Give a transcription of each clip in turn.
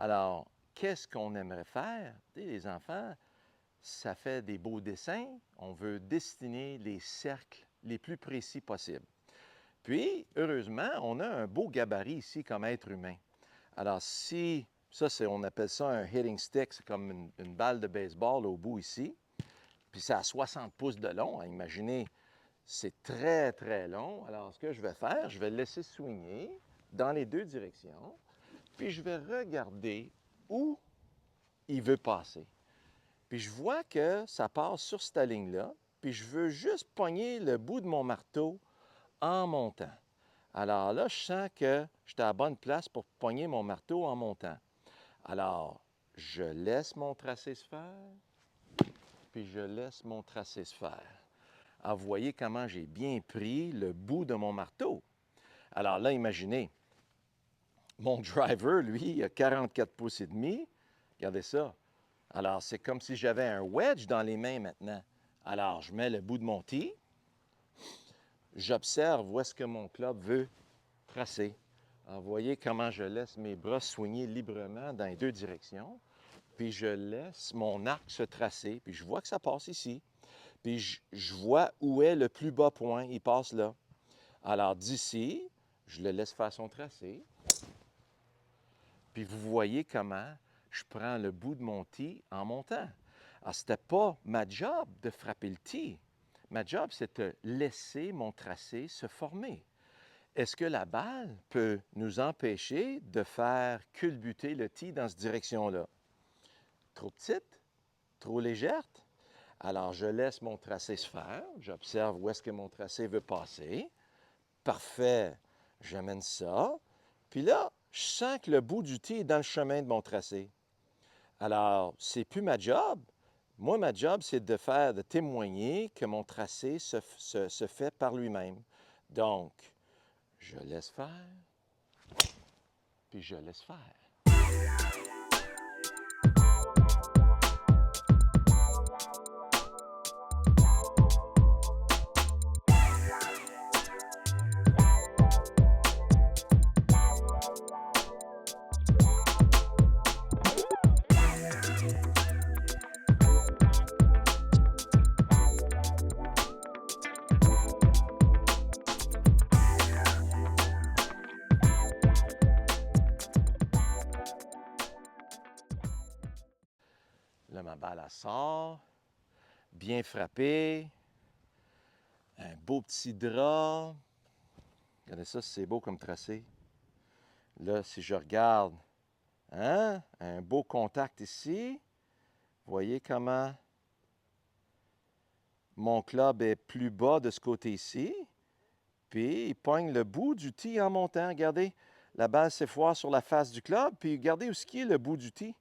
Alors, qu'est-ce qu'on aimerait faire? Tu sais, les enfants, ça fait des beaux dessins. On veut dessiner les cercles les plus précis possibles. Puis, heureusement, on a un beau gabarit ici comme être humain. Alors, si ça, on appelle ça un hitting stick, c'est comme une balle de baseball au bout ici. Puis, ça a 60 pouces de long. Imaginez, c'est très, très long. Alors, ce que je vais faire, je vais le laisser swinger dans les deux directions. Puis, je vais regarder où il veut passer. Puis, je vois que ça passe sur cette ligne-là. Puis, je veux juste pogner le bout de mon marteau en montant. Alors là, je sens que j'étais à la bonne place pour pogner mon marteau en montant. Alors, je laisse mon tracé se faire, puis je laisse mon tracé se faire. Alors, vous voyez comment j'ai bien pris le bout de mon marteau. Alors là, imaginez, mon driver, lui, il a 44 pouces et demi. Regardez ça. Alors, c'est comme si j'avais un wedge dans les mains maintenant. Alors, je mets le bout de mon tee. J'observe où est-ce que mon club veut tracer. Alors, vous voyez comment je laisse mes bras swinger librement dans les deux directions. Puis je laisse mon arc se tracer. Puis je vois que ça passe ici. Puis je vois où est le plus bas point. Il passe là. Alors d'ici, je le laisse faire son tracé. Puis vous voyez comment je prends le bout de mon tee en montant. Alors, ce n'était pas ma job de frapper le tee. Ma job, c'est de laisser mon tracé se former. Est-ce que la balle peut nous empêcher de faire culbuter le tee dans cette direction-là? Trop petite? Trop légère? Alors, je laisse mon tracé se faire. J'observe où est-ce que mon tracé veut passer. Parfait. J'amène ça. Puis là, je sens que le bout du tee est dans le chemin de mon tracé. Alors, c'est plus ma job. Moi, ma job, c'est de témoigner que mon tracé se fait par lui-même. Donc, je laisse faire, puis je laisse faire. Là, ma balle, elle sort, bien frappée, un beau petit drap. Regardez ça, c'est beau comme tracé. Là, si je regarde, hein, un beau contact ici. Voyez comment mon club est plus bas de ce côté-ci. Puis, il pogne le bout du tee en montant. Regardez, la balle s'effoire sur la face du club. Puis, regardez où est le bout du tee.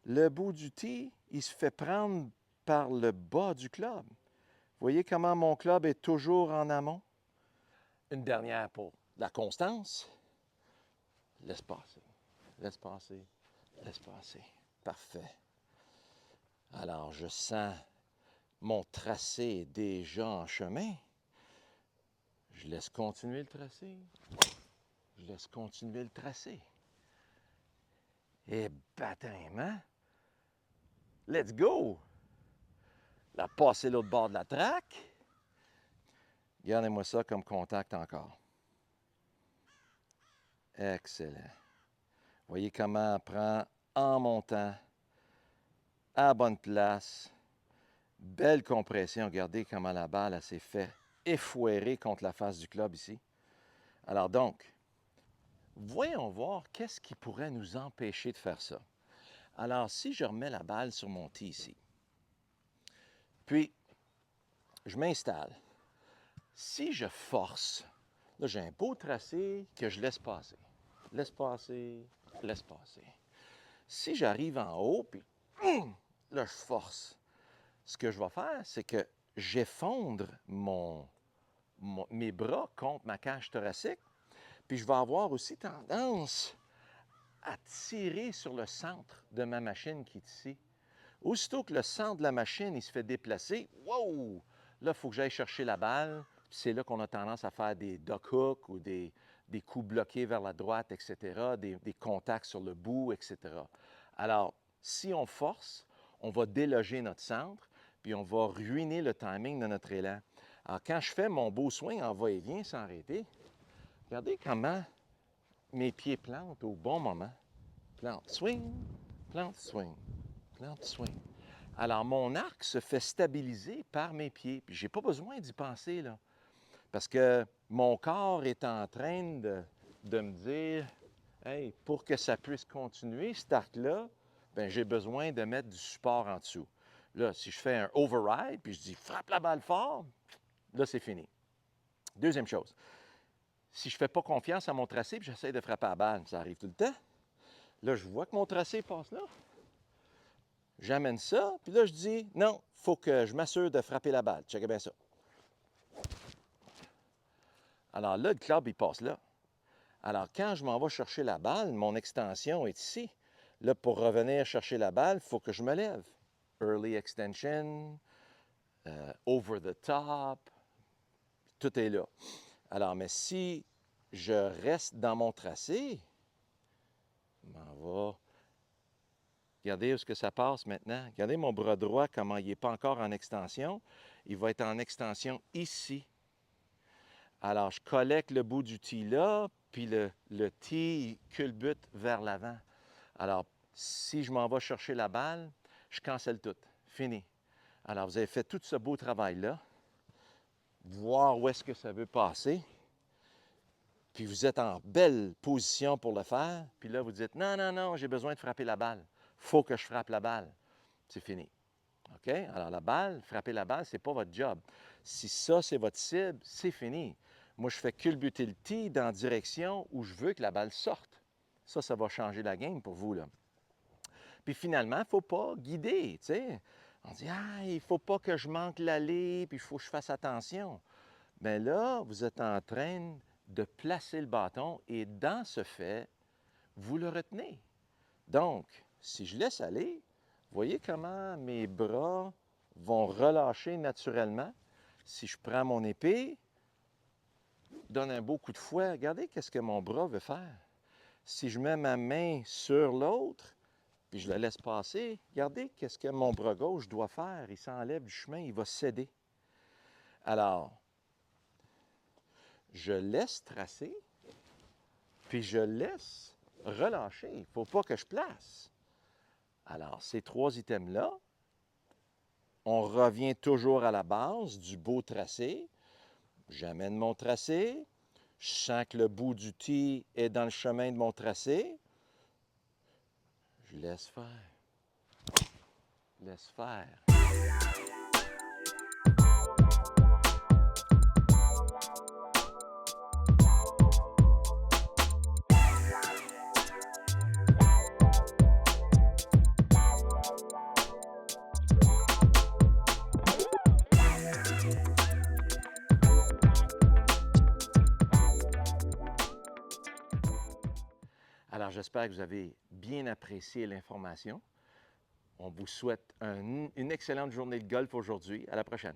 Le bout du tee, il se fait prendre par le bas du club. Voyez comment mon club est toujours en amont? Une dernière pour la constance. Laisse passer, laisse passer, laisse passer. Parfait. Alors, je sens mon tracé est déjà en chemin. Je laisse continuer le tracé. Je laisse continuer le tracé. Et baptême, hein? Let's go! La passer l'autre bord de la traque. Regardez-moi ça comme contact encore. Excellent. Voyez comment on prend en montant, à la bonne place. Belle compression. Regardez comment la balle s'est fait effouérer contre la face du club ici. Alors donc, voyons voir qu'est-ce qui pourrait nous empêcher de faire ça. Alors, si je remets la balle sur mon tee ici, puis je m'installe. Si je force, là j'ai un beau tracé que je laisse passer. Laisse passer, laisse passer. Si j'arrive en haut, puis là je force, ce que je vais faire, c'est que j'effondre mes bras contre ma cage thoracique, puis je vais avoir aussi tendance à tirer sur le centre de ma machine qui est ici. Aussitôt que le centre de la machine il se fait déplacer, wow! Là, il faut que j'aille chercher la balle. C'est là qu'on a tendance à faire des duck hooks ou des des coups bloqués vers la droite, etc., des contacts sur le bout, etc. Alors, si on force, on va déloger notre centre, puis on va ruiner le timing de notre élan. Alors, quand je fais mon beau swing en va-et-vient sans arrêter, regardez comment mes pieds plantent au bon moment. Plante, swing, plante, swing, plante, swing. Alors, mon arc se fait stabiliser par mes pieds. Puis, je n'ai pas besoin d'y penser, là. Parce que mon corps est en train de me dire, hey, pour que ça puisse continuer, cet arc-là, bien, j'ai besoin de mettre du support en dessous. Là, si je fais un override, puis je dis frappe la balle fort, là, c'est fini. Deuxième chose, si je ne fais pas confiance à mon tracé, puis j'essaie de frapper la balle, ça arrive tout le temps. Là, je vois que mon tracé passe là. J'amène ça, puis là, je dis, non, il faut que je m'assure de frapper la balle. Checkez bien ça. Alors là, le club, il passe là. Alors, quand je m'en vais chercher la balle, mon extension est ici. Là, pour revenir chercher la balle, il faut que je me lève. Early extension, over the top, tout est là. Alors, mais si je reste dans mon tracé, je m'en vais. Regardez où est-ce que ça passe maintenant. Regardez mon bras droit, comment il n'est pas encore en extension. Il va être en extension ici. Alors, je collecte le bout du tee là, puis le tee il culbute vers l'avant. Alors, si je m'en vais chercher la balle, je cancelle tout. Fini. Alors, vous avez fait tout ce beau travail-là, voir où est-ce que ça veut passer, puis vous êtes en belle position pour le faire, puis là, vous dites, non, non, non, j'ai besoin de frapper la balle. Il faut que je frappe la balle. C'est fini. OK? Alors, la balle, frapper la balle, ce n'est pas votre job. Si ça, c'est votre cible, c'est fini. Moi, je fais culbuter le tee dans la direction où je veux que la balle sorte. Ça va changer la game pour vous, là. Puis finalement, il ne faut pas guider, tu sais. On dit, ah, il ne faut pas que je manque l'allée, puis il faut que je fasse attention. Bien là, vous êtes en train de placer le bâton et dans ce fait, vous le retenez. Donc, si je laisse aller, voyez comment mes bras vont relâcher naturellement. Si je prends mon épée, donne un beau coup de fouet, regardez qu'est-ce que mon bras veut faire. Si je mets ma main sur l'autre, puis je la laisse passer, regardez qu'est-ce que mon bras gauche doit faire. Il s'enlève du chemin, il va céder. Alors, je laisse tracer, puis je laisse relâcher. Il ne faut pas que je place. Alors, ces trois items-là, on revient toujours à la base du beau tracé. J'amène mon tracé. Je sens que le bout du tee est dans le chemin de mon tracé. Je laisse faire. Laisse faire. Alors, j'espère que vous avez bien apprécié l'information. On vous souhaite une excellente journée de golf aujourd'hui. À la prochaine.